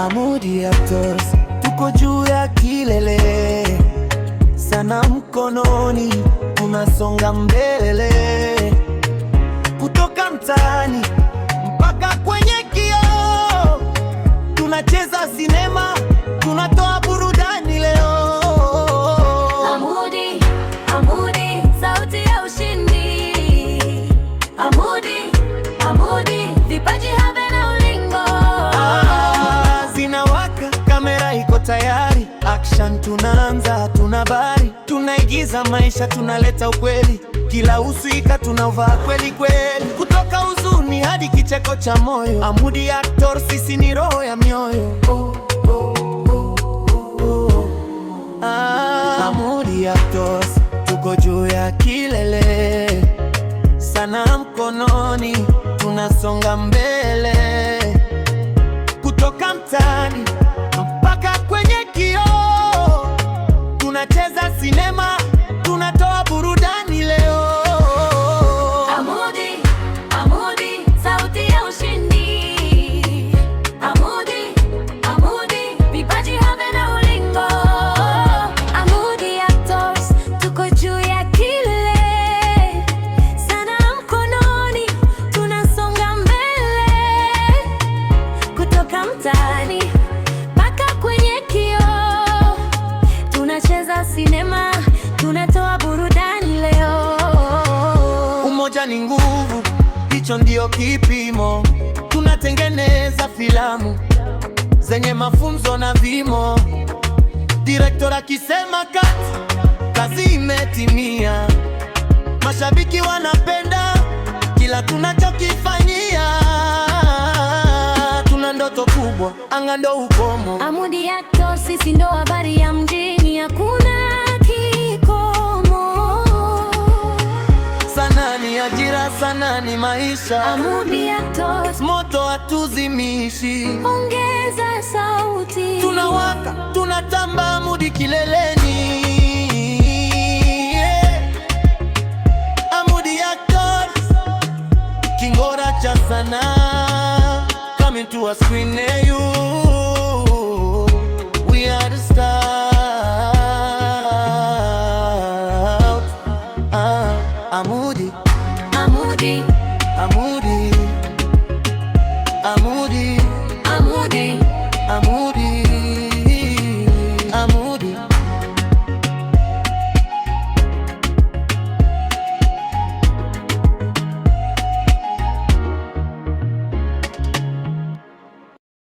Amudi Actors, tuko juu ya kilele, sana mkononi, tunasonga mbele, kutoka mtaani mpaka kwenye kioo, tunacheza sinema, tunatoa burudani leo. Amudi, Amudi, sauti ya ushindi. Amudi, Amudi, vipaji havina ulingo. Zinawaka, kamera iko tayari, action tunaanza, tunabari, tunaigiza maisha, tunaleta ukweli, kila usika tunavaa kweli kweli, kutoka huzuni hadi kicheko cha moyo. Amudi Actors, sisi ni roho ya mioyo. Amudi Actors, tuko juu ya kilele, sana mkononi, tunasonga mbele, kutoka mtaani mpaka kwenye kioo, tunacheza sinema, tunatoa burudani leo. Amudi, Amudi, sauti ya ushindi. Amudi, Amudi, vipaji havina ulingo. Amudi Actors, tuko juu ya kilele, sana mkononi, tunasonga mbele, kutoka mtaani mpaka kwenye kioo, tunacheza sinema, tunatoa burudani leo. Umoja ni nguvu, hicho ndio kipimo. Tunatengeneza filamu zenye mafunzo na vimo. Director akisema cut, kazi imetimia. Mashabiki wanapenda kila tunachokifanyia. Tuna ndoto kubwa, anga ndo ukomo. Amudi Actors, sisi ndo habari ya mjini, hakuna kikomo. Sanaa ni ajira, sanaa ni maisha. Amudi Actors, moto hatuzimishi, ongeza sauti. Tunawaka, tunatamba, Amudi kileleni. Amudi Actors, kingora cha sanaa, coming to a screen.